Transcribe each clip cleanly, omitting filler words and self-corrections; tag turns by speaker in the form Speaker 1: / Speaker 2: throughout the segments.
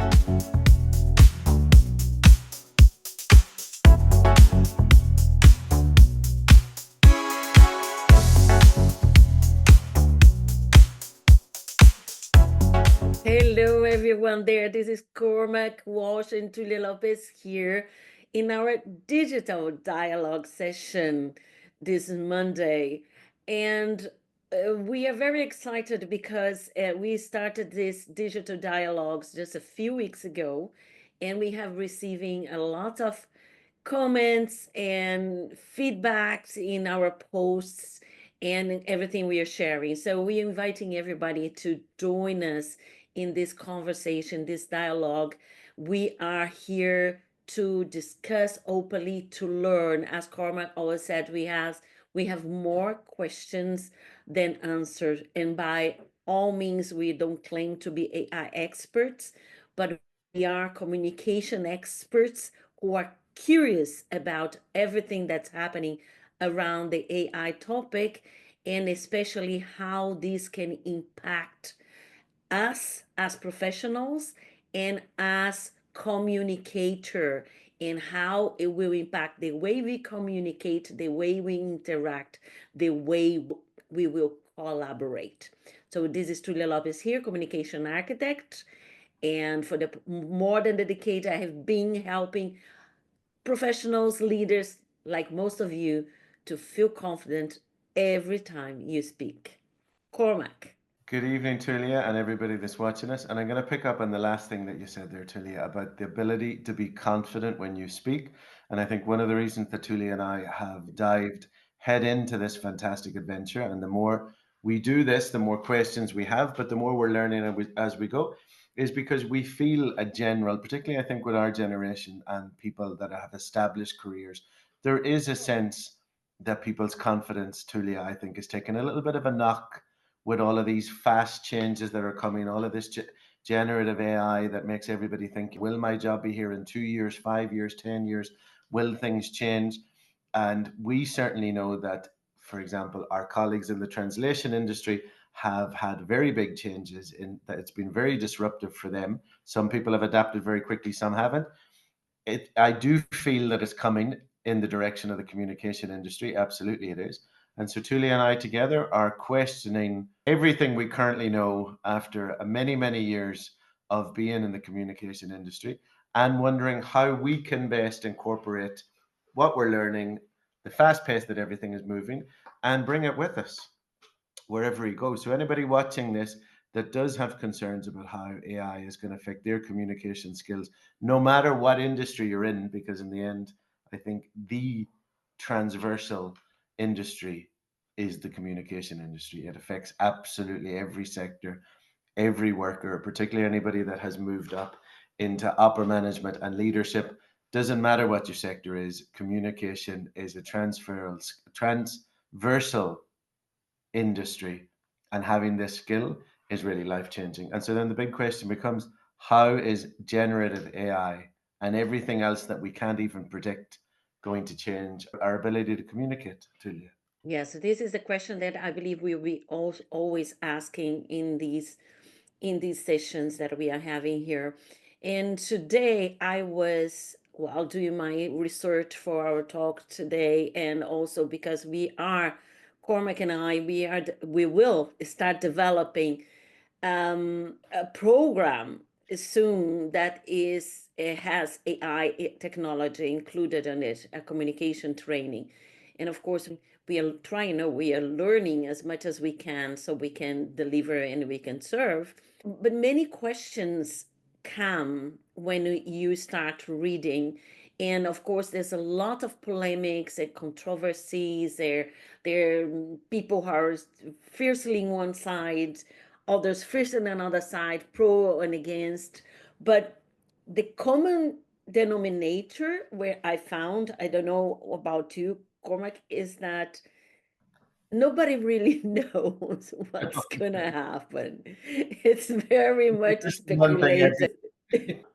Speaker 1: Hello, everyone there. This is Cormac, Walsh, and Tulia Lopes here in our digital dialogue session this Monday. And we are very excited because we started this digital dialogues just a few weeks ago, and we have receiving a lot of comments and feedbacks in our posts and everything we are sharing. So we're inviting everybody to join us in this conversation, this dialogue. We are here to discuss openly, to learn. As Cormac always said, we have more questions than answers. And by all means, we don't claim to be AI experts, but we are communication experts who are curious about everything that's happening around the AI topic, and especially how this can impact us as professionals and as communicator, and how it will impact the way we communicate, the way we interact, the way we will collaborate. So this is Tulia Lopes here, communication architect, and for the more than a decade I have been helping professionals, leaders like most of you to feel confident every time you speak. Cormac.
Speaker 2: Good evening, Tulia, and everybody that's watching us. And I'm going to pick up on the last thing that you said there, Tulia, about the ability to be confident when you speak. And I think one of the reasons that Tulia and I have dived head into this fantastic adventure, and the more we do this, the more questions we have, but the more we're learning as we go, is because we feel a general, particularly I think with our generation and people that have established careers, there is a sense that people's confidence, Tulia, I think, is taking a little bit of a knock with all of these fast changes that are coming, all of this generative AI that makes everybody think, will my job be here in 2 years, 5 years, 10 years? Will things change? And we certainly know that, for example, our colleagues in the translation industry have had very big changes in that. It's been very disruptive for them. Some people have adapted very quickly, some haven't. I do feel that it's coming in the direction of the communication industry. Absolutely, it is. And so Tulia and I together are questioning everything we currently know after many, many years of being in the communication industry, and wondering how we can best incorporate what we're learning, the fast pace that everything is moving, and bring it with us wherever he goes. So anybody watching this that does have concerns about how AI is going to affect their communication skills, no matter what industry you're in, because in the end, I think the transversal industry is the communication industry. It affects absolutely every sector, every worker, particularly anybody that has moved up into upper management and leadership. Doesn't matter what your sector is, communication is a transversal industry, and having this skill is really life changing. And so then the big question becomes, how is generative AI and everything else that we can't even predict going to change our ability to communicate to you?
Speaker 1: Yes, this is the question that I believe we'll be always asking in these sessions that we are having here. And today I was well doing my research for our talk today, and also because we are Cormac and I, we will start developing a program soon that is it has AI technology included in it, a communication training, and of course we are trying. No, we are learning as much as we can so we can deliver and we can serve. But many questions come when you start reading, and of course there's a lot of polemics and controversies. There are people who are fiercely on one side, others fiercely on another side, pro and against. But the common denominator where I found, I don't know about you, Cormac, is that nobody really knows what's gonna happen. It's very much
Speaker 2: That's the one thing
Speaker 1: speculated.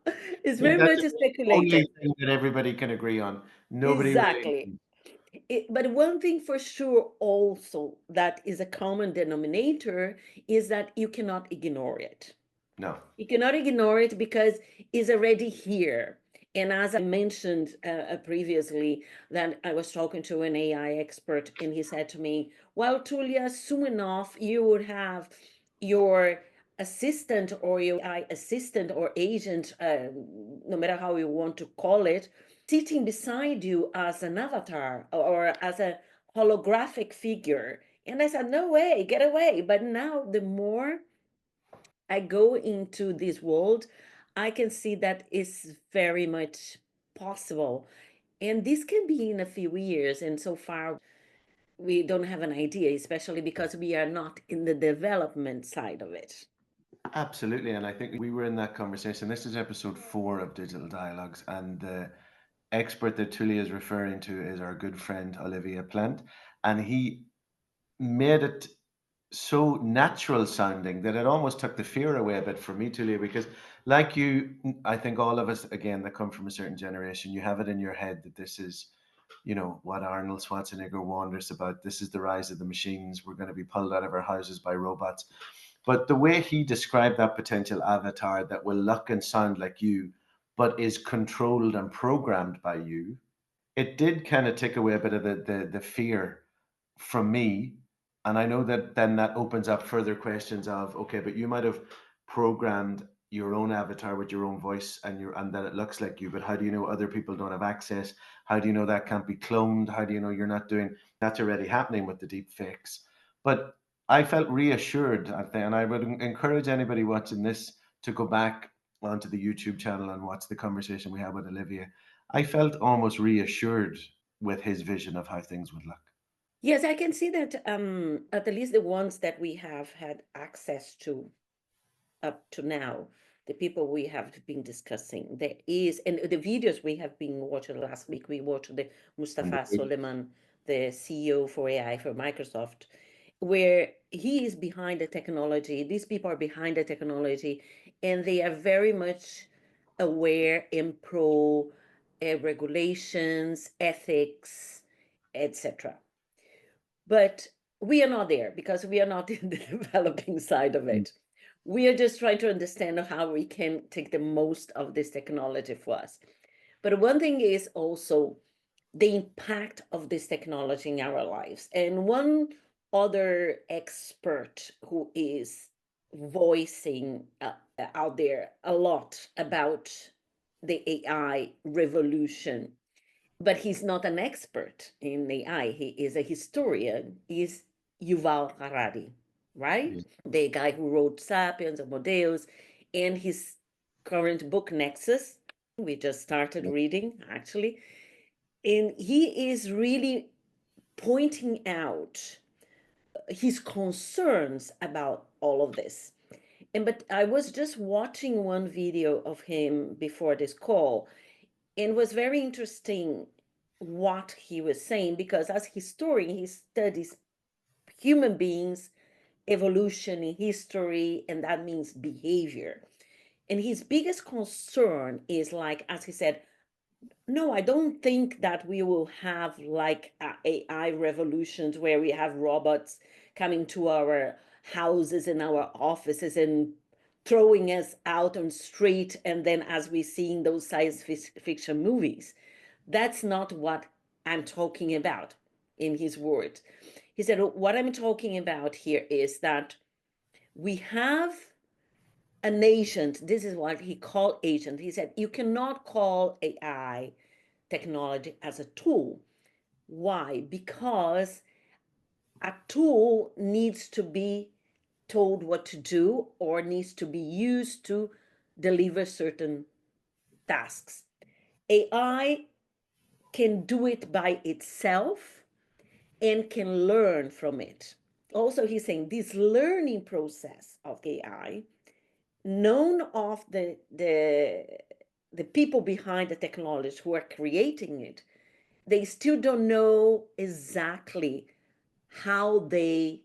Speaker 2: I
Speaker 1: It's
Speaker 2: think
Speaker 1: very
Speaker 2: that's
Speaker 1: much
Speaker 2: the only
Speaker 1: speculated.
Speaker 2: thing that everybody can agree on. Nobody really
Speaker 1: Exactly.
Speaker 2: knows.
Speaker 1: But one thing for sure also that is a common denominator is that you cannot ignore it.
Speaker 2: No.
Speaker 1: You cannot ignore it because it's already here. And as I mentioned previously, that I was talking to an AI expert, and he said to me, "Well, Tulia, soon enough you would have your assistant or your AI assistant or agent, no matter how you want to call it, sitting beside you as an avatar or as a holographic figure." And I said, "No way, get away." But now, the more I go into this world, I can see that it's very much possible. And this can be in a few years. And so far, we don't have an idea, especially because we are not in the development side of it.
Speaker 2: Absolutely. And I think we were in that conversation. This is episode 4 of Digital Dialogues. And the expert that Tulia is referring to is our good friend Olivia Plant. And he made it so natural sounding that it almost took the fear away a bit for me, Tulia, because like you, I think all of us, again, that come from a certain generation, you have it in your head that this is, what Arnold Schwarzenegger wonders about. This is the rise of the machines. We're going to be pulled out of our houses by robots. But the way he described that potential avatar that will look and sound like you, but is controlled and programmed by you, it did kind of take away a bit of the fear from me. And I know that then that opens up further questions of, okay, but you might have programmed your own avatar with your own voice and that it looks like you, but how do you know other people don't have access? How do you know that can't be cloned? How do you know you're not doing that's already happening with the deep fakes? But I felt reassured at the, and I would encourage anybody watching this to go back onto the YouTube channel and watch the conversation we had with Olivia. I felt almost reassured with his vision of how things would look.
Speaker 1: Yes, I can see that at least the ones that we have had access to up to now, the people we have been discussing, there is, and the videos we have been watching last week, we watched the
Speaker 2: And the
Speaker 1: Mustafa
Speaker 2: big
Speaker 1: Soleiman, the CEO for AI for Microsoft, where he is behind the technology. These people are behind the technology, and they are very much aware and pro regulations, ethics, etc. But we are not there because we are not in the developing side of it. We are just trying to understand how we can take the most of this technology for us. But one thing is also the impact of this technology in our lives. And one other expert who is voicing out there a lot about the AI revolution, but he's not an expert in AI. He is a historian. Is Yuval Harari, right?
Speaker 2: yeah,
Speaker 1: The guy who wrote *Sapiens* and *Modeus*, and his current book *Nexus*. We just started
Speaker 2: yeah,
Speaker 1: reading actually, and he is really pointing out his concerns about all of this. And but I was just watching one video of him before this call, and it was very interesting what he was saying because as a historian he studies human beings, evolution in history, and that means behavior. And his biggest concern is, like, as he said, no, I don't think that we will have like AI revolutions where we have robots coming to our houses and our offices and throwing us out on street, and then as we see in those science fiction movies. That's not what I'm talking about, in his words. He said, what I'm talking about here is that we have an agent. This is what he called agent. He said, you cannot call AI technology as a tool. Why? Because a tool needs to be told what to do or needs to be used to deliver certain tasks. AI can do it by itself and can learn from it. Also, he's saying this learning process of AI, none of the people behind the technology who are creating it, they still don't know exactly how they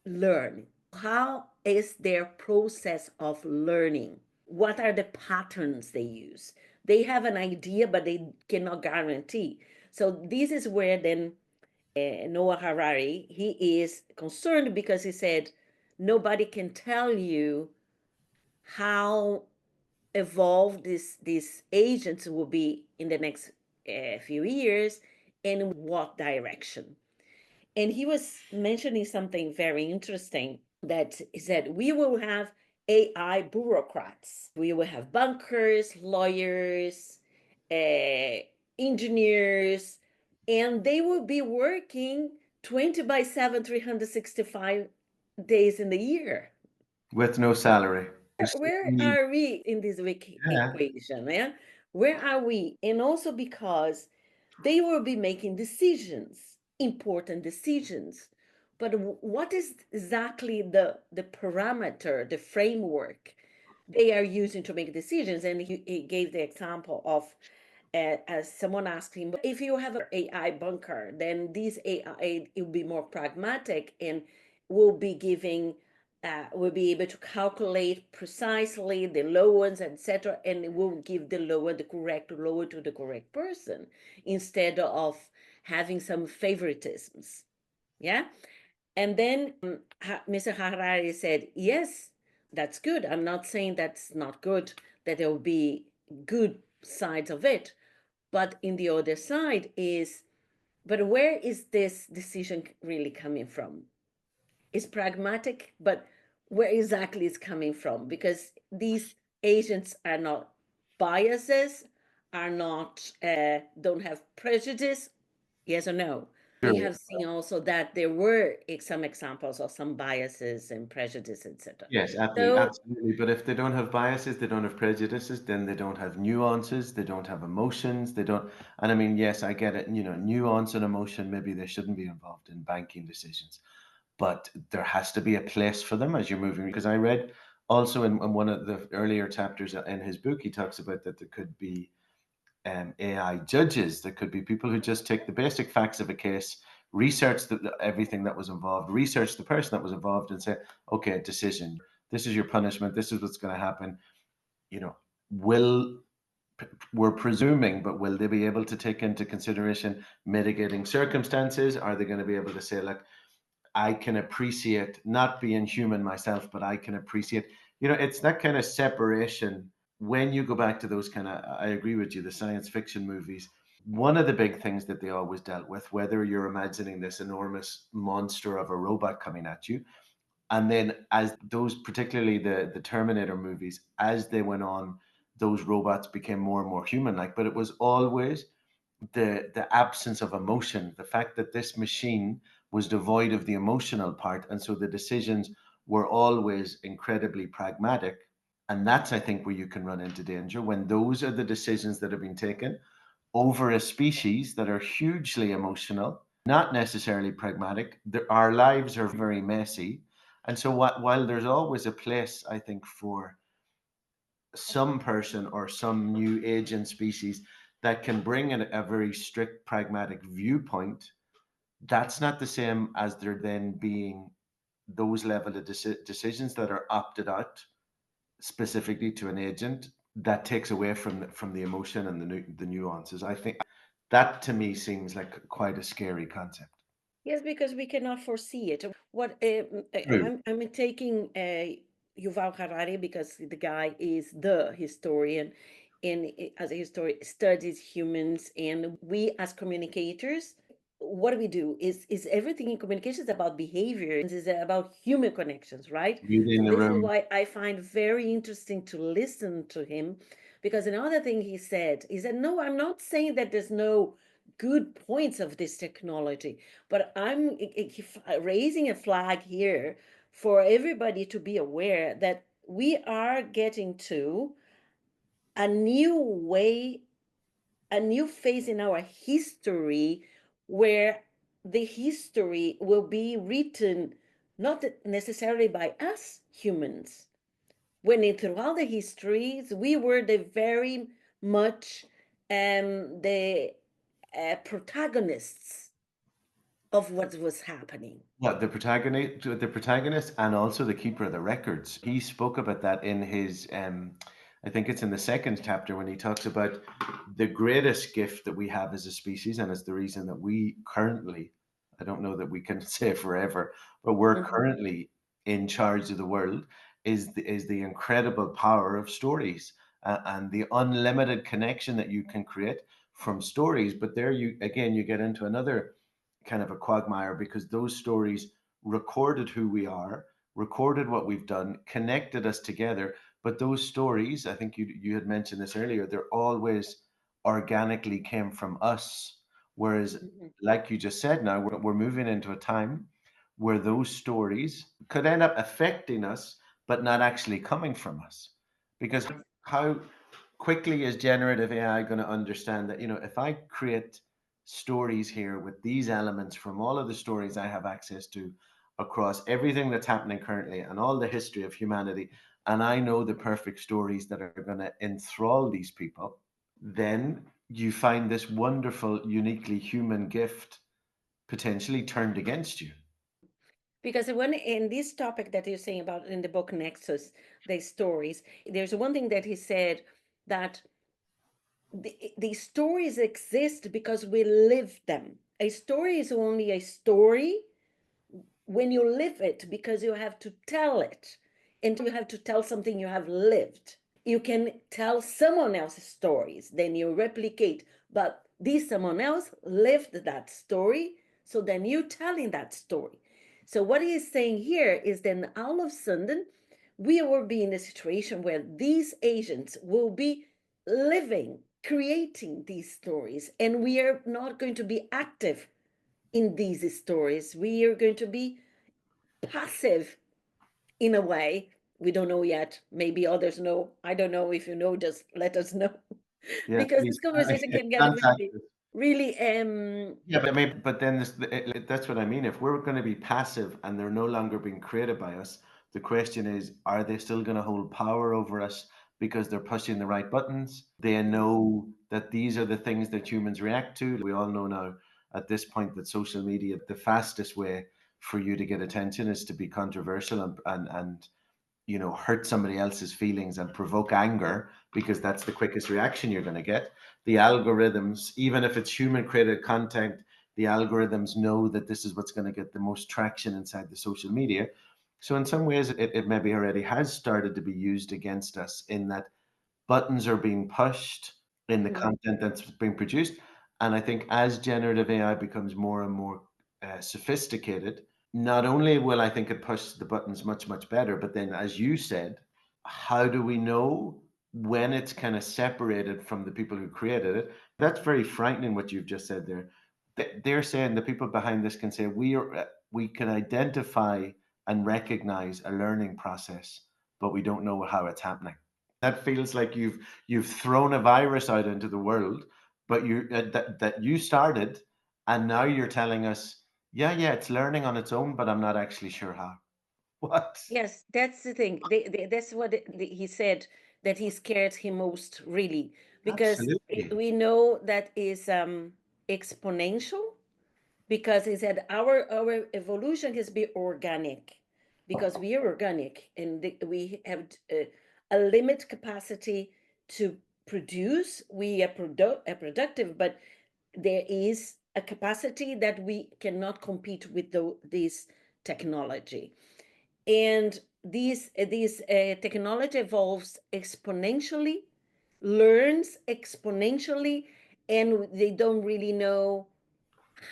Speaker 1: learn. How is their process of learning? What are the patterns they use? They have an idea, but they cannot guarantee. So this is where then Noah Harari, he is concerned because he said, nobody can tell you how evolved these agents will be in the next few years and what direction. And he was mentioning something very interesting, that he said we will have AI bureaucrats, we will have bankers, lawyers, uh, engineers, and they will be working 20 by 7, 365 days in the year.
Speaker 2: with no salary. Just
Speaker 1: Where
Speaker 2: me.
Speaker 1: are we in this
Speaker 2: Yeah,
Speaker 1: equation? Yeah, where are we? And also because they will be making decisions, important decisions. But what is exactly the parameter, the framework they are using to make decisions? And he gave the example of, as someone asked him, if you have an AI bunker, then this AI it will be more pragmatic and will be giving, will be able to calculate precisely the loans, etc., and it will give the loan, the correct loan to the correct person, instead of having some favoritisms. Yeah. And then Mr. Harari said, yes, that's good. I'm not saying that's not good, that there will be good sides of it. But in the other side is, but where is this decision really coming from? It's pragmatic, but where exactly is coming from? Because these agents are not biases, are not, don't have prejudice. Yes or no? We
Speaker 2: true.
Speaker 1: have seen also that there were some examples of some biases and prejudice, etc.
Speaker 2: Yes, absolutely,
Speaker 1: So
Speaker 2: absolutely. But if they don't have biases, they don't have prejudices, then they don't have nuances, they don't have emotions, they don't. And I mean, yes, I get it. You know, nuance and emotion, maybe they shouldn't be involved in banking decisions, but there has to be a place for them as you're moving. Because I read also in one of the earlier chapters in his book, he talks about that there could be AI judges. There could be people who just take the basic facts of a case, research everything that was involved, research the person that was involved, and say, okay, decision. This is your punishment. This is what's going to happen. You know, will we're presuming, but will they be able to take into consideration mitigating circumstances? Are they going to be able to say, like, I can appreciate not being human myself, but I can appreciate, it's that kind of separation. When you go back to those kind of, I agree with you, the science fiction movies, one of the big things that they always dealt with, whether you're imagining this enormous monster of a robot coming at you, and then as those, particularly the Terminator movies, as they went on, those robots became more and more human like, but it was always the absence of emotion, the fact that this machine was devoid of the emotional part, and so the decisions were always incredibly pragmatic. And that's, I think, where you can run into danger, when those are the decisions that have been taken over a species that are hugely emotional, not necessarily pragmatic. Our lives are very messy. And so, while there's always a place, I think, for some person or some new agent species that can bring in a very strict pragmatic viewpoint, that's not the same as there then being those level of decisions that are opted out specifically to an agent, that takes away from the emotion and the nuances. I think that to me seems like quite a scary concept.
Speaker 1: yes, because we cannot foresee it. What
Speaker 2: True.
Speaker 1: I'm taking Yuval Harari because the guy is the historian, and as a historian studies humans, and we as communicators, what do we do? Is everything in communication is about behavior, is about human connections, right? So
Speaker 2: Reading the
Speaker 1: this is
Speaker 2: room.
Speaker 1: why I find very interesting to listen to him, because another thing he said, no, I'm not saying that there's no good points of this technology, but I'm raising a flag here for everybody to be aware that we are getting to a new way, a new phase in our history, where the history will be written not necessarily by us humans. When throughout the histories, we were the very much the protagonists of what was happening.
Speaker 2: What the protagonist and also the keeper of the records. He spoke about that in his I think it's in the second chapter, when he talks about the greatest gift that we have as a species, and it's the reason that we currently, I don't know that we can say forever, but we're
Speaker 1: Mhm.
Speaker 2: currently in charge of the world, is the incredible power of stories, and the unlimited connection that you can create from stories. But there you again you get into another kind of a quagmire, because those stories recorded who we are, recorded what we've done, connected us together. But those stories, I think you had mentioned this earlier, they're always organically came from us. Whereas,
Speaker 1: Mhm.
Speaker 2: like you just said, now we're moving into a time where those stories could end up affecting us, but not actually coming from us. Because
Speaker 1: Yes.
Speaker 2: how quickly is generative AI going to understand that, if I create stories here with these elements from all of the stories I have access to across everything that's happening currently and all the history of humanity, and I know the perfect stories that are going to enthrall these people, then you find this wonderful, uniquely human gift potentially turned against you.
Speaker 1: Because when in this topic that you're saying about in the book Nexus, the stories, there's one thing that he said that the stories exist because we live them. A story is only a story when you live it because you have to tell it. And you have to tell something you have lived. You can tell someone else's stories, then you replicate, but this someone else lived that story, so then you telling that story. So what he is saying here is then all of a sudden we will be in a situation where these agents will be living, creating these stories, and we are not going to be active in these stories. We are going to be passive in a way. We don't know yet. Maybe others know. I don't know. If you know, just let us know.
Speaker 2: Yeah,
Speaker 1: Because
Speaker 2: please
Speaker 1: this conversation can get
Speaker 2: contact
Speaker 1: really,
Speaker 2: us.
Speaker 1: really
Speaker 2: Yeah, but I mean, but then that's what I mean. If we're going to be passive and they're no longer being created by us, the question is, are they still going to hold power over us because they're pushing the right buttons? They know that these are the things that humans react to. We all know now at this point that social media, the fastest way for you to get attention is to be controversial and hurt somebody else's feelings and provoke anger, because that's the quickest reaction you're going to get. The algorithms, even if it's human created content, the algorithms know that this is what's going to get the most traction inside the social media. So in some ways it maybe already has started to be used against us, in that buttons are being pushed in the
Speaker 1: Mhm.
Speaker 2: content that's being produced. And I think as generative AI becomes more and more sophisticated, not only will I think it push the buttons much, much better, but then, as you said, how do we know when it's kind of separated from the people who created it? That's very frightening what you've just said there. They're saying the people behind this can say we can identify and recognize a learning process, but we don't know how it's happening. That feels like you've thrown a virus out into the world, but that you started, and now you're telling us, yeah, it's learning on its own, but I'm not actually sure how. What?
Speaker 1: Yes, that's the thing. That's what he said that he scared him most, really, because
Speaker 2: Absolutely.
Speaker 1: we know that is exponential. Because he said our evolution has been organic, because we are organic and we have a limit capacity to produce. We are productive, but there is a capacity that we cannot compete with this technology. And these technology evolves exponentially, learns exponentially, and they don't really know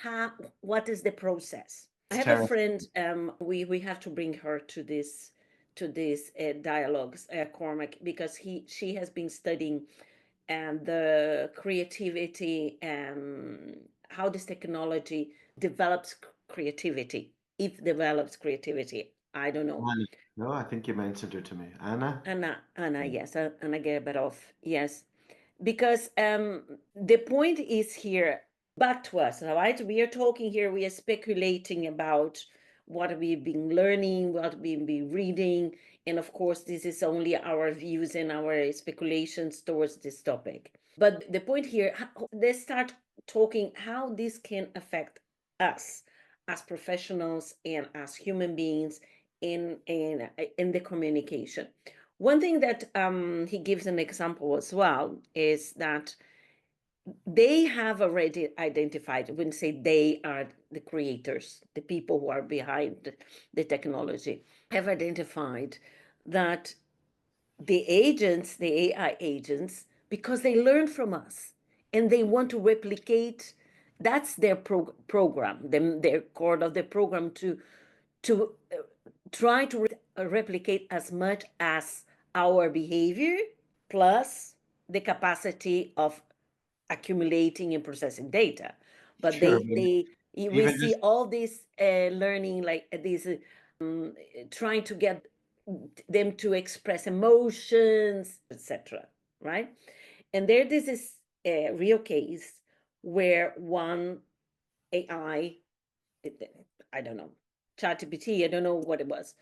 Speaker 1: how, what is the process. I
Speaker 2: It's
Speaker 1: have a
Speaker 2: terrible.
Speaker 1: friend, we have to bring her to this dialogues, Cormac, because she has been studying the creativity, how this technology develops creativity, if develops creativity, I don't know.
Speaker 2: Anna. No, I think you mentioned her to me. Anna?
Speaker 1: Anna,
Speaker 2: Yeah.
Speaker 1: yes, Anna Gerberov, yes. Because the point is here, back to us, all right? We are talking here, we are speculating about what we've been learning, what we've been reading, and of course, this is only our views and our speculations towards this topic. But the point here, let's start talking how this can affect us as professionals and as human beings in the communication. One thing that he gives an example as well is that they have already identified, when say they are the creators, the people who are behind the technology, have identified that the agents, the AI agents, because they learn from us and they want to replicate. That's their program, their core of the program to try to replicate as much as our behavior plus the capacity of accumulating and processing data. But
Speaker 2: Sure, but
Speaker 1: we
Speaker 2: even
Speaker 1: see
Speaker 2: just
Speaker 1: all this learning like this, trying to get them to express emotions, etc. Right? And this is a real case where one AI, I don't know, ChatGPT, I don't know what it was.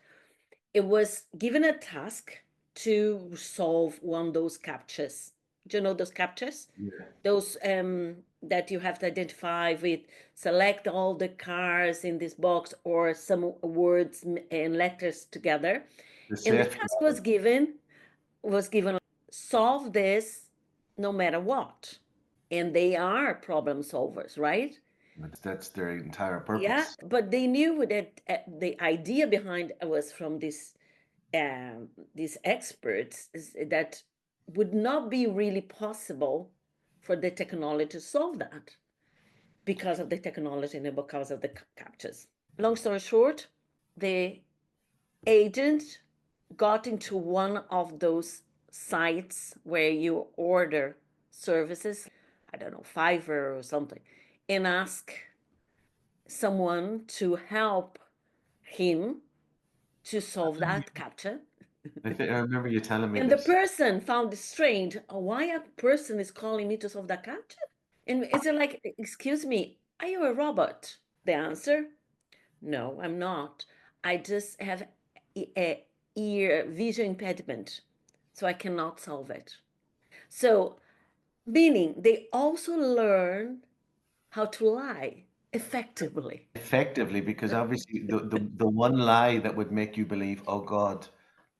Speaker 1: It was given a task to solve one of those captchas. Do you know those captchas?
Speaker 2: yeah,
Speaker 1: Those that you have to identify with, select all the cars in this box or some words and letters together.
Speaker 2: the
Speaker 1: And the
Speaker 2: safety
Speaker 1: task was given solve this no matter what. And they are problem solvers, right?
Speaker 2: that's their entire
Speaker 1: Yeah,
Speaker 2: purpose.
Speaker 1: but they knew that the idea behind was from these experts is that would not be really possible for the technology to solve that because of the technology and because of the captures. Long story short, the agent got into one of those sites where you order services, I don't know, Fiverr or something, and ask someone to help him to solve that captcha.
Speaker 2: I remember you telling me
Speaker 1: And the
Speaker 2: this.
Speaker 1: person found it strange. Why a person is calling me to solve that captcha? And it's like, excuse me, are you a robot? The answer, no, I'm not. I just have a ear vision impediment, so I cannot solve it. So, meaning they also learn how to lie effectively.
Speaker 2: Effectively, because obviously the one lie that would make you believe, oh God,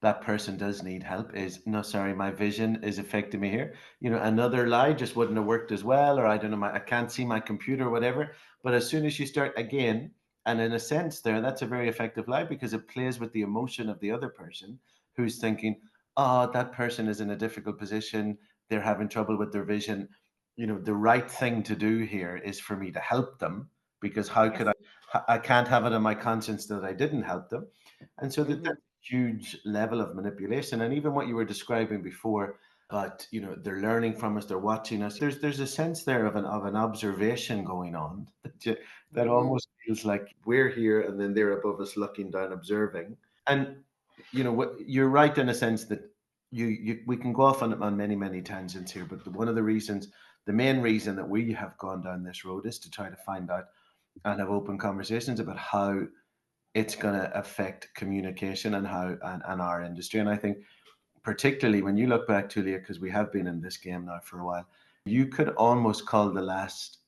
Speaker 2: that person does need help is, no, sorry, my vision is affecting me here. You know, another lie just wouldn't have worked as well, or I don't know, I can't see my computer or whatever. But as soon as you start again, and in a sense there, that's a very effective lie because it plays with the emotion of the other person who's thinking, oh, that person is in a difficult position. They're having trouble with their vision. You know, the right thing to do here is for me to help them because how could
Speaker 1: Yes.
Speaker 2: I can't have it on my conscience that I didn't help them. And so that's
Speaker 1: Hmm.
Speaker 2: a huge level of manipulation. And even what you were describing before, but you know, they're learning from us, they're watching us. There's a sense there of an observation going on that
Speaker 1: Hmm.
Speaker 2: almost feels like we're here and then they're above us looking down, observing. And you know what you're right in a sense that you we can go off on many tangents here, but one of the reasons, the main reason that we have gone down this road is to try to find out and have open conversations about how it's going to affect communication and how and our industry. And I think particularly when you look back, Tulia, because we have been in this game now for a while, you could almost call the last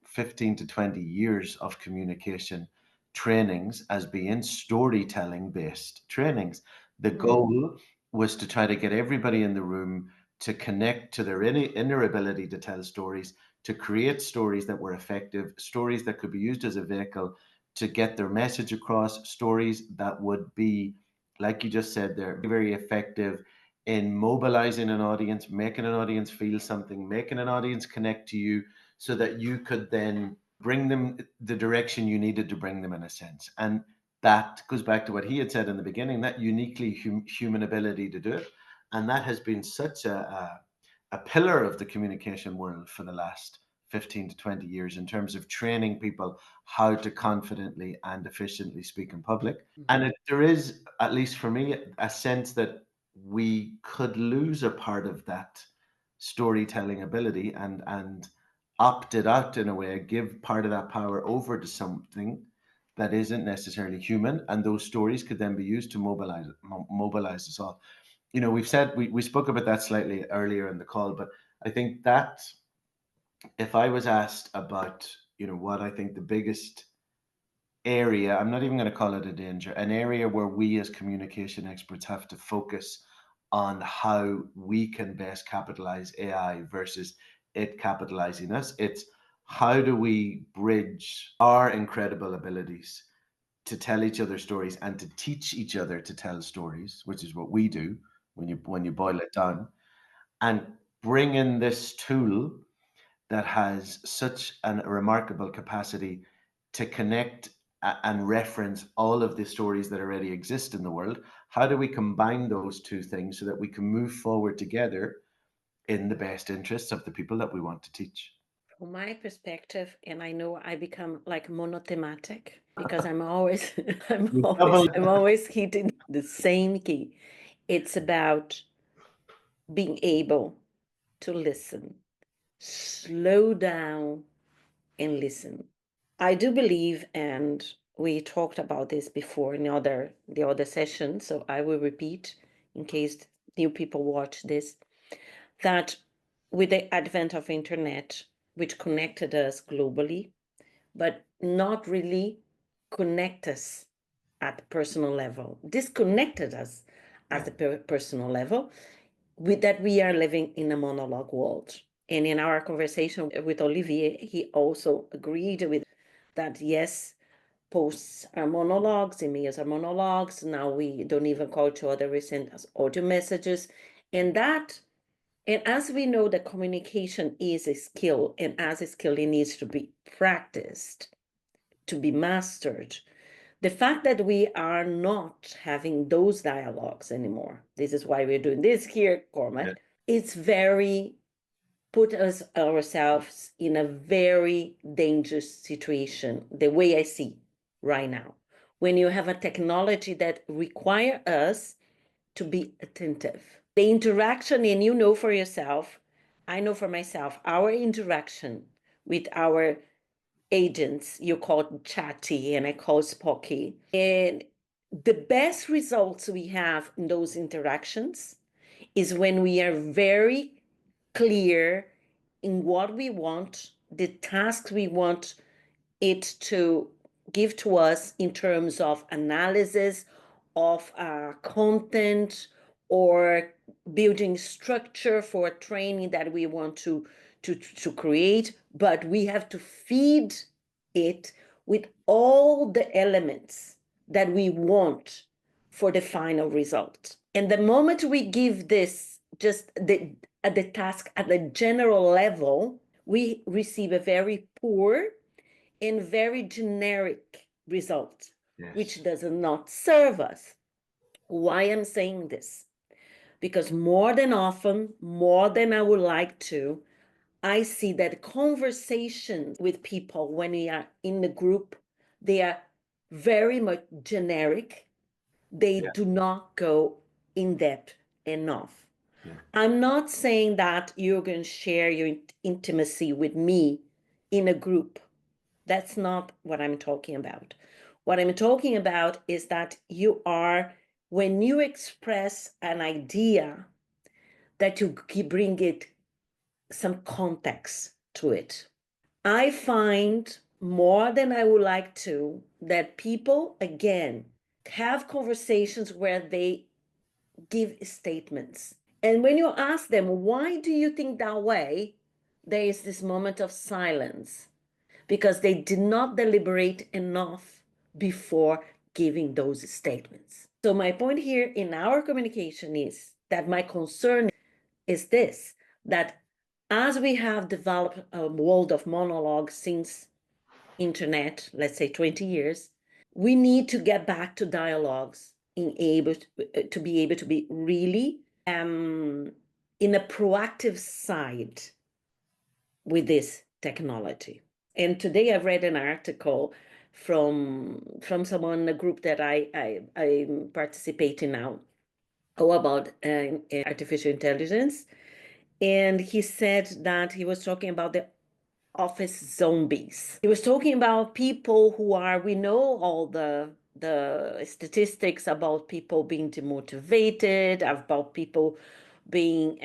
Speaker 2: 15 to 20 years of communication trainings as being storytelling based trainings. The
Speaker 1: Hmm.
Speaker 2: goal was to try to get everybody in the room to connect to their inner ability to tell stories, to create stories that were effective, stories that could be used as a vehicle to get their message across, stories that would be, like you just said, they're very effective in mobilizing an audience, making an audience feel something, making an audience connect to you so that you could then bring them the direction you needed to bring them in a sense. And that goes back to what he had said in the beginning, that uniquely human ability to do it. And that has been such a pillar of the communication world for the last 15 to 20 years in terms of training people how to confidently and efficiently speak in public. And
Speaker 1: Hmm.
Speaker 2: there is, at least for me, a sense that we could lose a part of that storytelling ability and opt it out in a way, give part of that power over to something that isn't necessarily human, and those stories could then be used to mobilize us all. You know, we spoke about that slightly earlier in the call, but I think that if I was asked about, you know, what I think the biggest area, I'm not even going to call it a danger, an area where we as communication experts have to focus on how we can best capitalize AI versus it capitalizing us. It's how do we bridge our incredible abilities to tell each other stories and to teach each other to tell stories, which is what we do when you boil it down, and bring in this tool that has such a remarkable capacity to connect and reference all of the stories that already exist in the world. How do we combine those two things so that we can move forward together in the best interests of the people that we want to teach?
Speaker 1: From my perspective, and I know I become like monothematic because I'm always
Speaker 2: You double.
Speaker 1: I'm always hitting the same key. It's about being able to listen, slow down and listen. I do believe, and we talked about this before in the other session, so I will repeat in case new people watch this, that with the advent of internet, which connected us globally, but not really connect us at the personal level, disconnected us at
Speaker 2: Yeah,
Speaker 1: the personal level, with that we are living in a monologue world. And in our conversation with Olivier, he also agreed with that, yes, posts are monologues, emails are monologues. Now we don't even call each other, we send us audio messages. And that, and as we know that communication is a skill, and as a skill, it needs to be practiced, to be mastered. The fact that we are not having those dialogues anymore, this is why we're doing this here,
Speaker 2: yeah,
Speaker 1: Cormac, it's very put us ourselves in a very dangerous situation, the way I see right now. When you have a technology that require us to be attentive. The interaction, and you know for yourself, I know for myself, our interaction with our agents, you call Chatty and I call Spocky. And the best results we have in those interactions is when we are very clear in what we want, the tasks we want it to give to us in terms of analysis of content or building structure for training that we want to create, but we have to feed it with all the elements that we want for the final result. And the moment we give this just the task at the general level, we receive a very poor and very generic result,
Speaker 2: yes,
Speaker 1: which does not serve us. Why I'm saying this? Because more than often, more than I would like to, I see that conversations with people when we are in the group, they are very much generic. They
Speaker 2: yeah,
Speaker 1: do not go in depth enough.
Speaker 2: yeah,
Speaker 1: I'm not saying that you're going to share your intimacy with me in a group. That's not what I'm talking about. What I'm talking about is that you are, when you express an idea, that you bring it some context to it. I find more than I would like to that people, again, have conversations where they give statements. And when you ask them, why do you think that way? There is this moment of silence because they did not deliberate enough before giving those statements. So, my point here in our communication is that my concern is this, that as we have developed a world of monologue since internet, let's say 20 years, we need to get back to dialogues to be able to be really in a proactive side with this technology. And today I've read an article from someone in a group that I'm participating now, about artificial intelligence. And he said that he was talking about the office zombies. He was talking about people who are, we know all the statistics about people being demotivated, about people being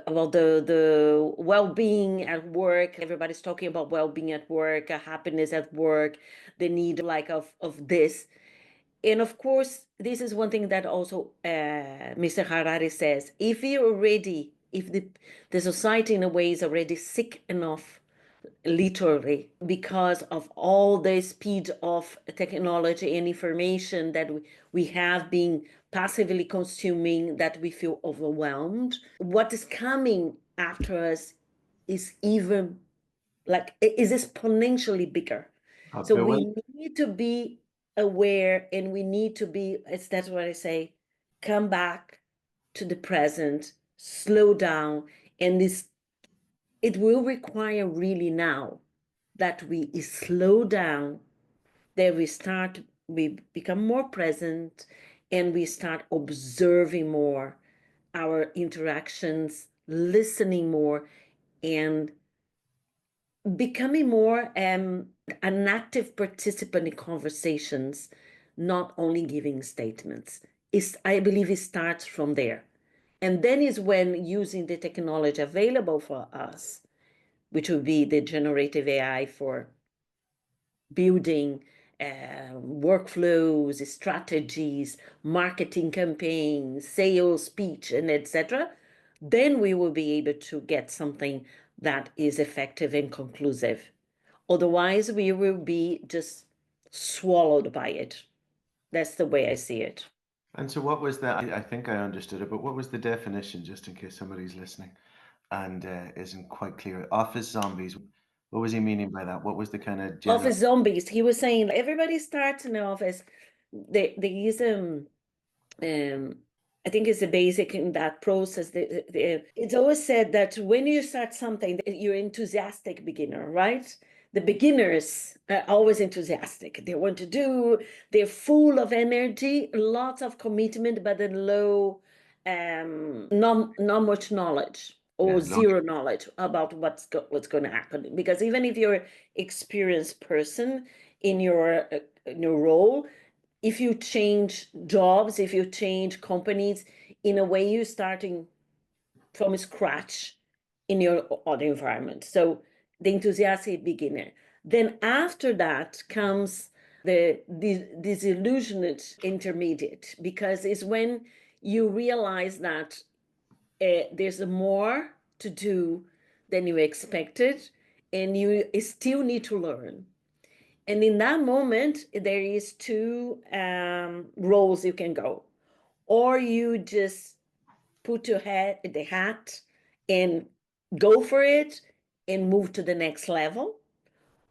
Speaker 1: about the well-being at work. Everybody's talking about well-being at work, happiness at work, the need like of this. And of course, this is one thing that also Mr. Harari says. If the society in a way is already sick enough literally, because of all the speed of technology and information that we have been passively consuming, that we feel overwhelmed. What is coming after us is even like is exponentially bigger. So
Speaker 2: Well,
Speaker 1: we need to be aware, and we need to be, that's what I say, come back to the present, slow down, and this it will require really now that we slow down, that we become more present, and we start observing more our interactions, listening more, and becoming more an active participant in conversations, not only giving statements. I believe it starts from there. And then is when using the technology available for us, which would be the generative AI for building workflows, strategies, marketing campaigns, sales pitch, and etc., then we will be able to get something that is effective and conclusive. Otherwise, we will be just swallowed by it. That's the way I see it.
Speaker 2: and so what was that? I think I understood it, but what was the definition, just in case somebody's listening and isn't quite clear? Office zombies. What was he meaning by that? What was the kind of general?
Speaker 1: Office zombies. He was saying everybody starts in the office. They use um, I think it's the basic in that process. It's always said that when you start something, you're enthusiastic beginner, right? The beginners are always enthusiastic. They want to do, they're full of energy, lots of commitment, but then low, not much knowledge or
Speaker 2: Yeah,
Speaker 1: zero knowledge about what's going to happen. Because even if you're experienced person in your role, if you change jobs, if you change companies, in a way you're starting from scratch in your other environment. So the enthusiastic beginner. Then after that comes the disillusioned intermediate, because it's when you realize that there's more to do than you expected, and you still need to learn. And in that moment, there is two roles you can go. Or you just put your head the hat and go for it and move to the next level,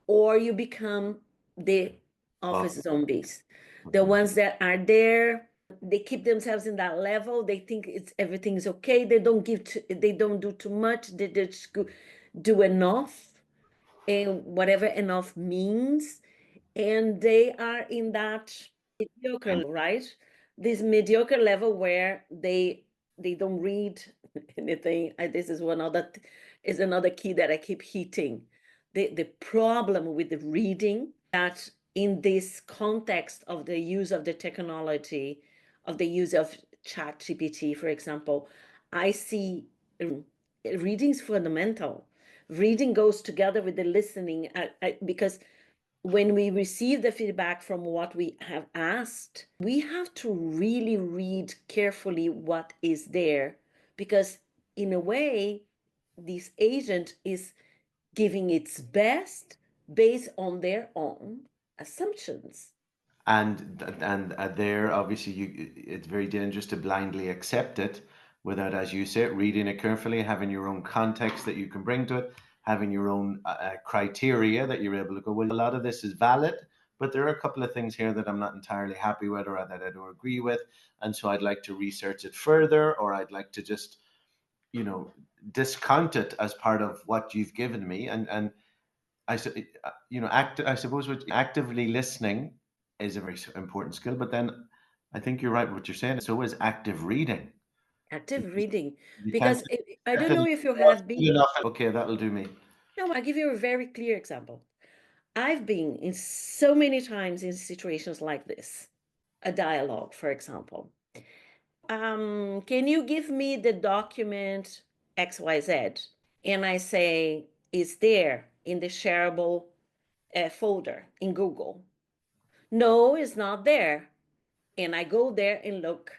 Speaker 1: or you become the
Speaker 2: off.
Speaker 1: office zombies, the
Speaker 2: Okay.
Speaker 1: ones that are there. They keep themselves in that level. They think it's everything's okay. They don't do too much. They just do enough, and whatever enough means, and they are in that mediocre
Speaker 2: And
Speaker 1: level, right? This mediocre level where they don't read anything. This is is another key that I keep hitting. The problem with the reading, that in this context of the use of the technology, of the use of chat GPT, for example, I see reading is fundamental. Reading goes together with the listening, because when we receive the feedback from what we have asked, we have to really read carefully what is there, because in a way, this agent is giving its best based on their own assumptions.
Speaker 2: and there, obviously, it's very dangerous to blindly accept it without, as you say, reading it carefully, having your own context that you can bring to it, having your own criteria that you're able to go, well, a lot of this is valid, but there are a couple of things here that I'm not entirely happy with, or that I don't agree with, and so I'd like to research it further, or I'd like to just, you know, discount it as part of what you've given me. And I suppose what actively listening is a very important skill, but then I think you're right what you're saying. So is active reading.
Speaker 1: Active reading,
Speaker 2: You can't
Speaker 1: because I don't know if you have been.
Speaker 2: okay, that'll do me.
Speaker 1: No, I'll give you a very clear example. I've been in so many times in situations like this, a dialogue, for example. Can you give me the document XYZ? And I say, it's there in the shareable folder in Google. No, it's not there. And I go there and look.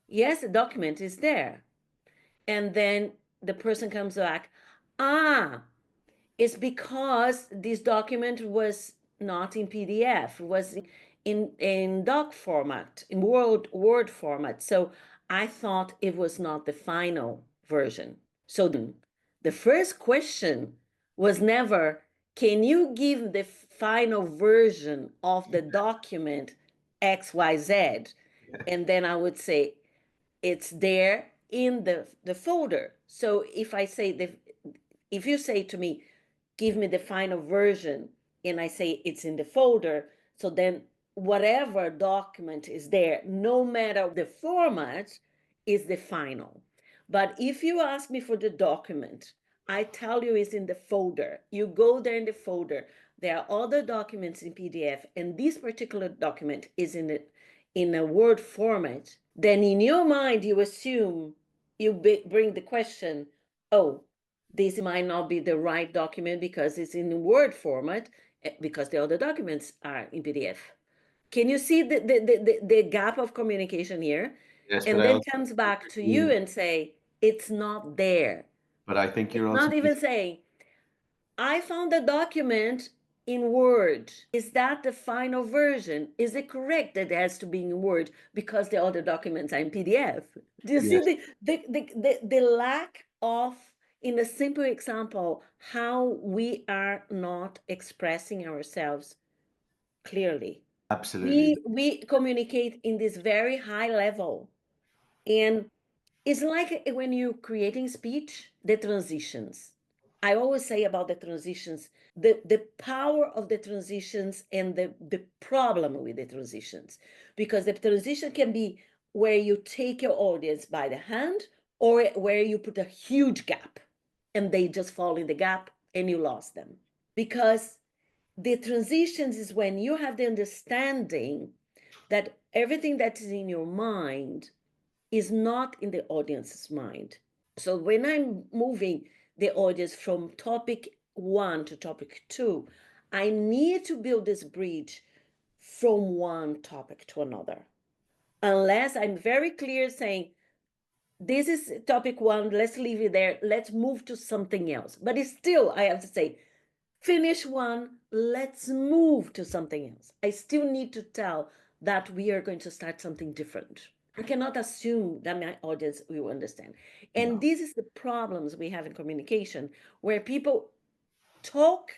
Speaker 1: Yes, the document is there. And then the person comes back. Ah, It's because this document was not in PDF, it was in doc format, in word format. So I thought it was not the final version. So the first question was never, can you give the final version of the document XYZ? And then I would say, it's there in the folder. So if you say to me, give me the final version, and I say it's in the folder, so then whatever document is there, no matter the format, is the final. But if you ask me for the document, I tell you it's in the folder. You go there in the folder. There are other documents in PDF, and this particular document is in a Word format. Then in your mind, you assume, you bring the question, oh, this might not be the right document because it's in Word format, because the other documents are in PDF. Can you see the gap of communication here?
Speaker 2: Yes, but
Speaker 1: And
Speaker 2: I
Speaker 1: then
Speaker 2: also
Speaker 1: comes
Speaker 2: think
Speaker 1: back
Speaker 2: you're
Speaker 1: to you
Speaker 2: being,
Speaker 1: and say, it's not there.
Speaker 2: but I think you're
Speaker 1: It's
Speaker 2: also
Speaker 1: not even saying, I found the document in Word. Is that the final version? Is it correct that it has to be in Word because the other documents are in PDF? Do you see
Speaker 2: yes,
Speaker 1: the lack of, in a simple example, how we are not expressing ourselves clearly?
Speaker 2: absolutely.
Speaker 1: We communicate in this very high level, and it's like when you're creating speech, the transitions. I always say about the transitions, the power of the transitions and the problem with the transitions. Because the transition can be where you take your audience by the hand, or where you put a huge gap and they just fall in the gap and you lost them. Because the transitions is when you have the understanding that everything that is in your mind is not in the audience's mind. So when I'm moving the audience from topic one to topic two, I need to build this bridge from one topic to another. Unless I'm very clear saying, this is topic one, let's leave it there, let's move to something else. But it's still, I have to say, finish one, let's move to something else. I still need to tell that we are going to start something different. I cannot assume that my audience will understand. And
Speaker 2: No.
Speaker 1: this is the problems we have in communication, where people talk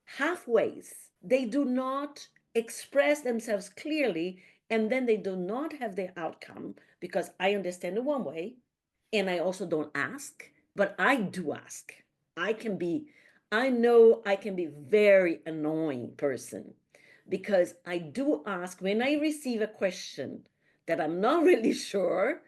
Speaker 1: halfway. They do not express themselves clearly, and then they do not have the outcome because I understand it one way, and I also don't ask, but I do ask. I can be, I know I can be very annoying person because I do ask when I receive a question that I'm not really sure.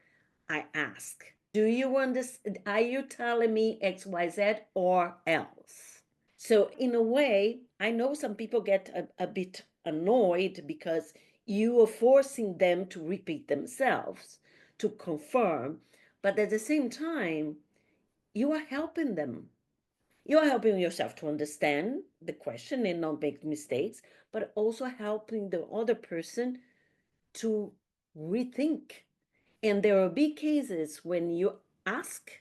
Speaker 1: I ask, do you understand? Are you telling me XYZ or else? So, in a way, I know some people get a bit annoyed because you are forcing them to repeat themselves to confirm, but at the same time, you are helping them. You are helping yourself to understand the question and not make mistakes, but also helping the other person to rethink. And there will be cases when you ask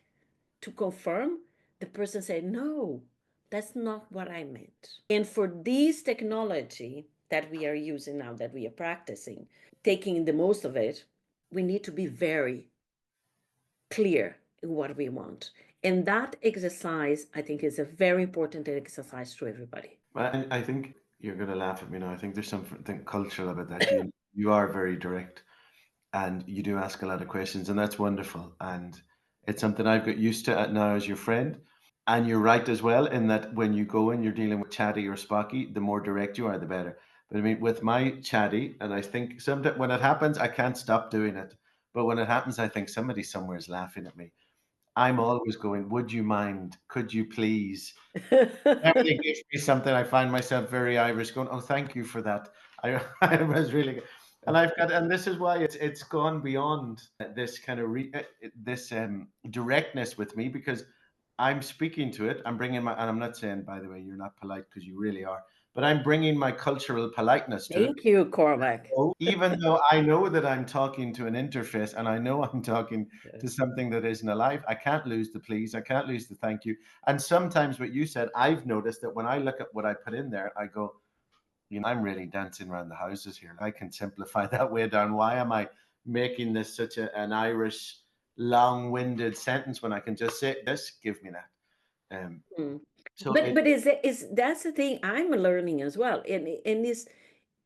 Speaker 1: to confirm, the person said, no, that's not what I meant. And for this technology that we are using now, that we are practicing, taking the most of it, we need to be very clear in what we want. And that exercise, I think, is a very important exercise to everybody.
Speaker 2: Well, I think you're going to laugh at me now. I think there's something cultural about that. You are very direct, and you do ask a lot of questions, and that's wonderful. And it's something I've got used to now as your friend. And you're right as well in that when you go and you're dealing with chatty or spocky, the more direct you are, the better. But I mean, with my chatty, and I think sometimes when it happens, I can't stop doing it. But when it happens, I think somebody somewhere is laughing at me. I'm always going, would you mind? Could you please? Whenever they give me something, I find myself very Irish, going, "Oh, thank you for that." I, I was really good. And I've got, and this is why it's gone beyond this kind of this directness with me because I'm speaking to it. I'm bringing my, and I'm not saying, by the way, you're not polite because you really are, but I'm bringing my cultural politeness to it.
Speaker 1: Thank you, Cormac.
Speaker 2: So even though I know that I'm talking to an interface and I know I'm talking to something that isn't alive, I can't lose the please, I can't lose the thank you. And sometimes what you said, I've noticed that when I look at what I put in there, I go, I'm really dancing around the houses here. I can simplify that way down. Why am I making this such an Irish long-winded sentence when I can just say this, give me that.
Speaker 1: Mm.
Speaker 2: So
Speaker 1: But is that's the thing I'm learning as well. And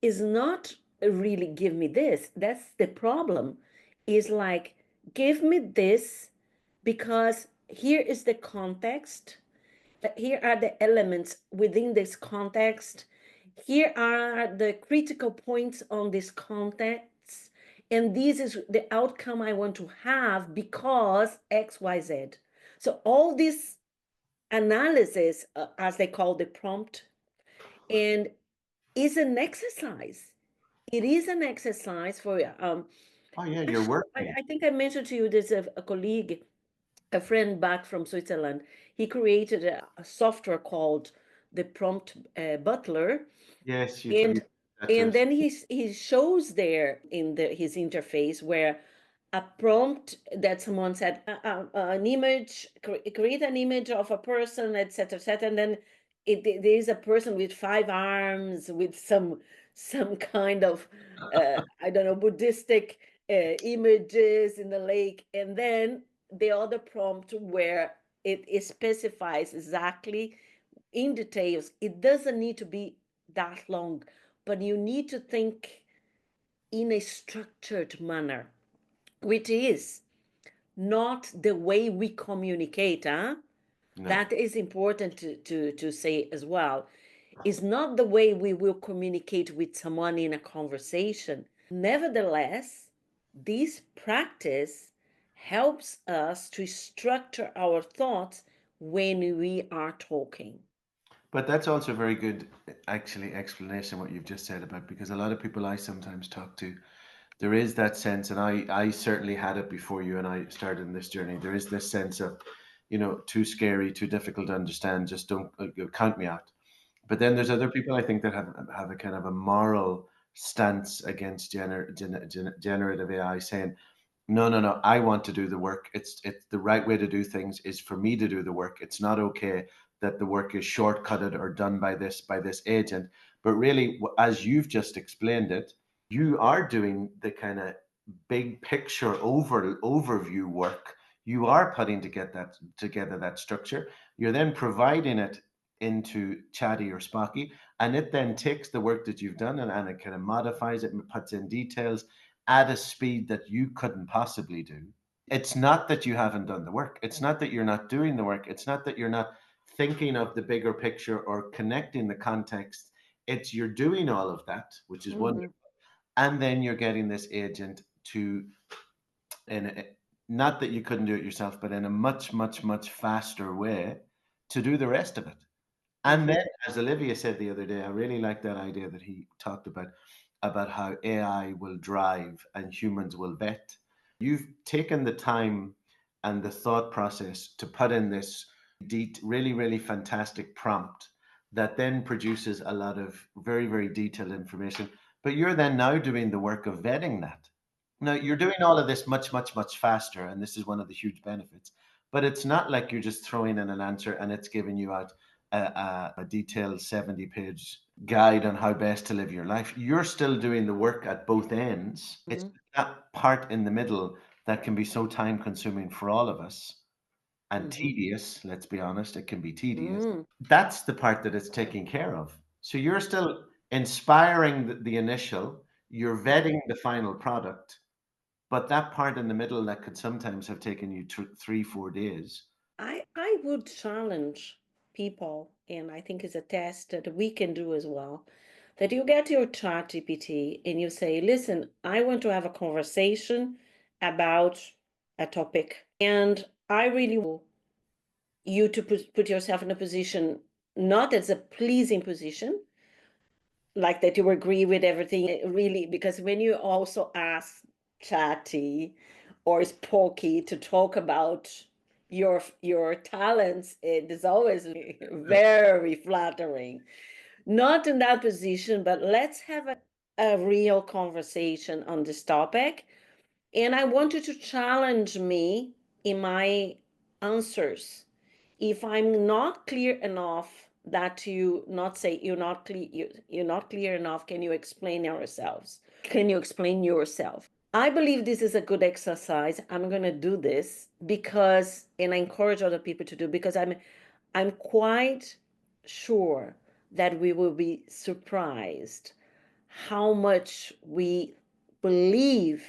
Speaker 1: is not really give me this. That's the problem. Is like give me this because here is the context. Here are the elements within this context. Here are the critical points on this context. And this is the outcome I want to have because XYZ. So all this analysis, as they call the prompt, and is an exercise. It is an exercise for
Speaker 2: oh yeah, you're
Speaker 1: actually,
Speaker 2: working.
Speaker 1: I think I mentioned to you there's a colleague, a friend back from Switzerland. He created a software called the Prompt Butler,
Speaker 2: Yes, you
Speaker 1: and
Speaker 2: that to us.
Speaker 1: then he shows there in his interface where a prompt that someone said an image, create an image of a person, etc., etc., and then there is a person with 5 arms with some kind of I don't know, Buddhistic images in the lake, and then the other prompt where it specifies exactly in details. It doesn't need to be that long, but you need to think in a structured manner, which is not the way we communicate, huh?
Speaker 2: No.
Speaker 1: That is important to say as well. Is not the way we will communicate with someone in a conversation. Nevertheless, this practice helps us to structure our thoughts when we are talking.
Speaker 2: But that's also a very good, actually, explanation what you've just said about because a lot of people I sometimes talk to, there is that sense, and I certainly had it before you and I started in this journey. There is this sense of, too scary, too difficult to understand. Just don't count me out. But then there's other people I think that have a kind of a moral stance against generative AI, saying, no, no, no, I want to do the work. It's the right way to do things is for me to do the work. It's not okay that the work is shortcutted or done by this agent. But really, as you've just explained it, you are doing the kind of big picture overview work. You are putting together that structure. You're then providing it into Chatty or Spocky, and it then takes the work that you've done and it kind of modifies it and puts in details at a speed that you couldn't possibly do. It's not that you haven't done the work. It's not that you're not doing the work. It's not that you're not thinking of the bigger picture or connecting the context. It's you're doing all of that, which is wonderful.
Speaker 1: Mhm,
Speaker 2: And then you're getting this agent to, in not that you couldn't do it yourself, but in a much, much, much faster way to do the rest of it. And
Speaker 1: mhm,
Speaker 2: then, as Olivia said the other day, I really like that idea that he talked about how AI will drive and humans will vet. You've taken the time and the thought process to put in this really, really fantastic prompt that then produces a lot of very, very detailed information. But you're then now doing the work of vetting that. Now, you're doing all of this much, much, much faster, and this is one of the huge benefits. But it's not like you're just throwing in an answer and it's giving you out a detailed 70-page guide on how best to live your life. You're still doing the work at both ends. It's
Speaker 1: mhm,
Speaker 2: that part in the middle that can be so time consuming for all of us and
Speaker 1: mhm,
Speaker 2: tedious. Let's be honest, it can be tedious.
Speaker 1: mhm,
Speaker 2: That's the part that it's taking care of. So you're still inspiring the initial, you're vetting the final product, but that part in the middle that could sometimes have taken you 3, 4 days.
Speaker 1: I would challenge people, and I think it's a test that we can do as well, that you get your chat GPT and you say, listen, I want to have a conversation about a topic. And I really want you to put yourself in a position, not as a pleasing position, like that you agree with everything, really, because when you also ask Chatty or Spooky to talk about your talents, it is always very flattering. not in that position, but let's have a real conversation on this topic. And I want you to challenge me in my answers. If I'm not clear enough, that you not say you're not clear, you're not clear enough, can you explain yourselves? Can you explain yourself? I believe this is a good exercise. I'm going to do this because, and I encourage other people to do, because I'm quite sure that we will be surprised how much we believe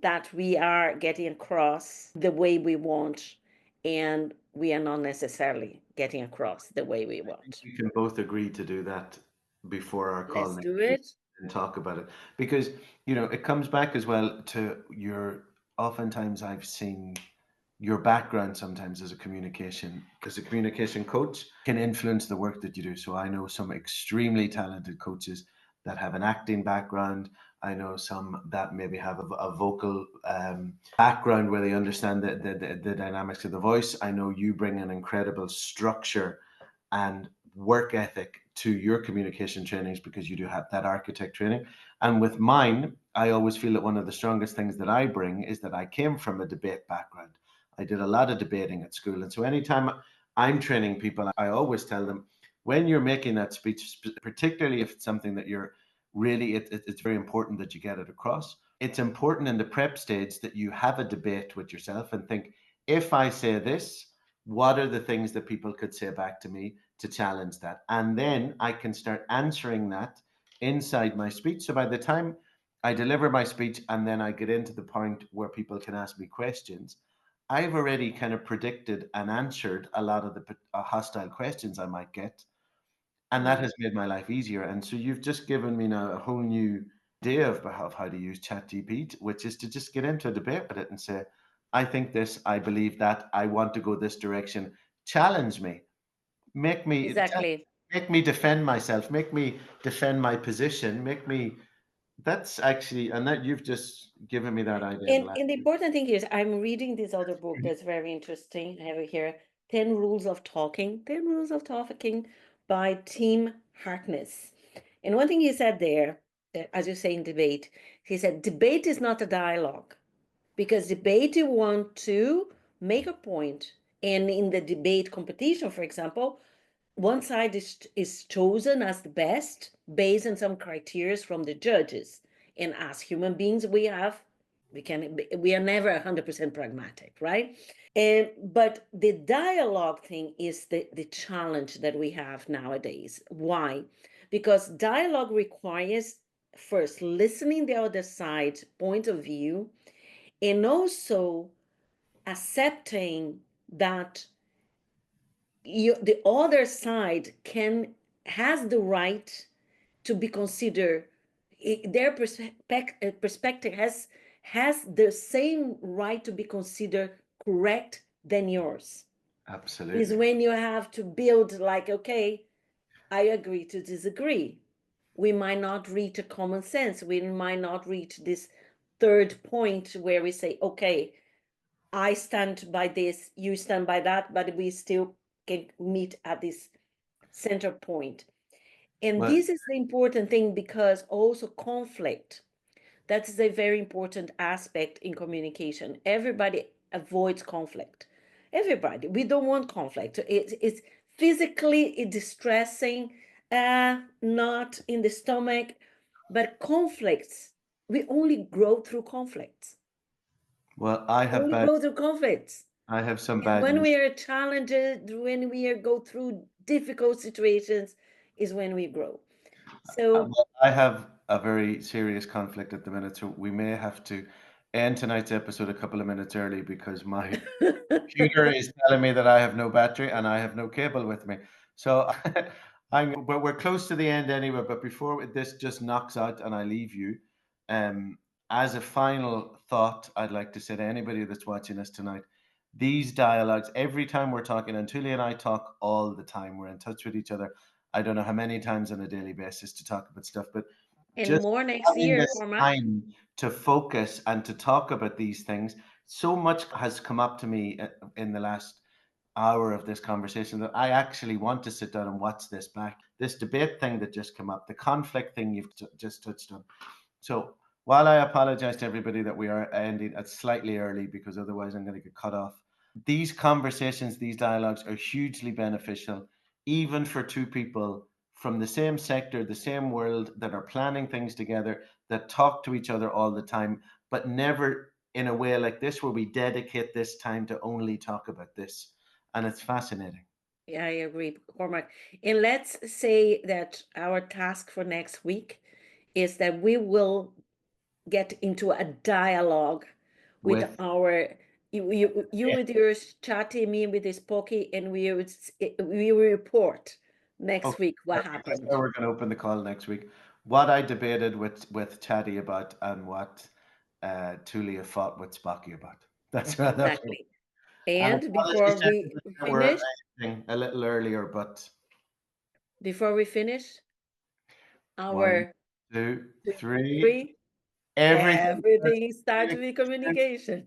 Speaker 1: that we are getting across the way we want, and we are not necessarily getting across the way we want.
Speaker 2: We can both agree to do that before our call
Speaker 1: Let's
Speaker 2: next
Speaker 1: do
Speaker 2: week
Speaker 1: it.
Speaker 2: and talk about it. Because, it comes back as well to oftentimes I've seen your background sometimes as a communication coach can influence the work that you do. So I know some extremely talented coaches that have an acting background. I know some that maybe have a vocal background where they understand the dynamics of the voice. I know you bring an incredible structure and work ethic to your communication trainings because you do have that architect training. And with mine, I always feel that one of the strongest things that I bring is that I came from a debate background. I did a lot of debating at school. And so anytime I'm training people, I always tell them when you're making that speech, particularly if it's something that you're really, it's very important that you get it across. It's important in the prep stage that you have a debate with yourself and think, if I say this, what are the things that people could say back to me to challenge that? And then I can start answering that inside my speech. So by the time I deliver my speech and then I get into the point where people can ask me questions, I've already kind of predicted and answered a lot of the hostile questions I might get. And that
Speaker 1: Mm.
Speaker 2: has made my life easier. And so you've just given me now a whole new idea of how to use ChatGPT, which is to just get into a debate with it and say, I think this, I believe that, I want to go this direction. Challenge me, make me
Speaker 1: Exactly.
Speaker 2: make me defend myself, make me defend my position, make me. That's actually, and that you've just given me that idea in the last
Speaker 1: And the important thing is, I'm reading this other book that's very interesting. I have it here, 10 Rules of Talking, 10 Rules of Talking by Tim Harkness. And one thing he said there, as you say in debate, he said, debate is not a dialogue, because debate, you want to make a point. And in the debate competition, for example, one side is chosen as the best based on some criteria from the judges. And as human beings, we are never 100% pragmatic, right? And but the dialogue thing is the challenge that we have nowadays. Why? Because dialogue requires first listening the other side's point of view, and also accepting that the other side can has the right to be considered. Their perspective has the same right to be considered correct than yours. Is
Speaker 2: absolutely.
Speaker 1: when you have to build, like, okay, I agree to disagree. We might not reach a common sense, we might not reach this third point where we say, okay, I stand by this, you stand by that, but we still can meet at this center point. And
Speaker 2: Well,
Speaker 1: this is the important thing, because also conflict, that is a very important aspect in communication. Everybody avoids conflict. Everybody. We don't want conflict. It's physically distressing, not in the stomach, but conflicts. We only grow through conflicts.
Speaker 2: well,
Speaker 1: We only grow through conflicts.
Speaker 2: I have some
Speaker 1: And
Speaker 2: bad
Speaker 1: when
Speaker 2: news.
Speaker 1: we are challenged, when we are go through difficult situations, is when we grow. So,
Speaker 2: Well, I have a very serious conflict at the minute, so we may have to end tonight's episode a couple of minutes early because my computer is telling me that I have no battery and I have no cable with me. So but we're close to the end anyway. But before this just knocks out and I leave you, um, as a final thought, I'd like to say to anybody that's watching us tonight, these dialogues, every time we're talking, and Tulia and I talk all the time, we're in touch with each other. I don't know how many times on a daily basis to talk about stuff, but
Speaker 1: and
Speaker 2: just
Speaker 1: more next
Speaker 2: having
Speaker 1: year,
Speaker 2: this
Speaker 1: Cormac.
Speaker 2: time to focus and to talk about these things, so much has come up to me in the last hour of this conversation that I actually want to sit down and watch this back. This debate thing that just came up, the conflict thing you've just touched on. So while I apologize to everybody that we are ending at slightly early because otherwise I'm going to get cut off, these conversations, these dialogues are hugely beneficial, even for two people from the same sector, the same world, that are planning things together, that talk to each other all the time, but never in a way like this where we dedicate this time to only talk about this. And it's fascinating.
Speaker 1: Yeah, I agree, Cormac. And let's say that our task for next week is that we will get into a dialogue with
Speaker 2: With
Speaker 1: our you
Speaker 2: yeah.
Speaker 1: with your chatty, me with this pokey, and we will report next
Speaker 2: Okay,
Speaker 1: week what
Speaker 2: perfect. That's how
Speaker 1: happened.
Speaker 2: we're going to open the call next week. What I debated with Chatty about and what Tulia fought with Spocky about. That's what.
Speaker 1: Exactly.
Speaker 2: And
Speaker 1: And
Speaker 2: apologies
Speaker 1: before
Speaker 2: to
Speaker 1: we
Speaker 2: everybody that we're
Speaker 1: finish,
Speaker 2: ending a little earlier, but
Speaker 1: before we finish,
Speaker 2: one,
Speaker 1: our
Speaker 2: two,
Speaker 1: two,
Speaker 2: three.
Speaker 1: three,
Speaker 2: Everything starts
Speaker 1: everything
Speaker 2: with
Speaker 1: starts with
Speaker 2: communication.
Speaker 1: communication.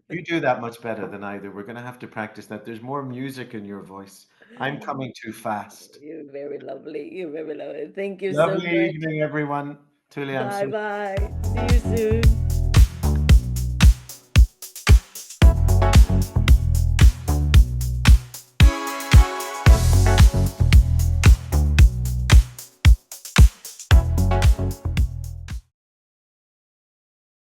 Speaker 2: You do that much better than I do. We're going to have to practice that. There's more music in your voice. I'm coming too fast.
Speaker 1: You're very lovely. You're very lovely. Thank you so
Speaker 2: Lovely
Speaker 1: much.
Speaker 2: evening, everyone. Tulia, I'm
Speaker 1: Bye
Speaker 2: so
Speaker 1: bye. See you soon.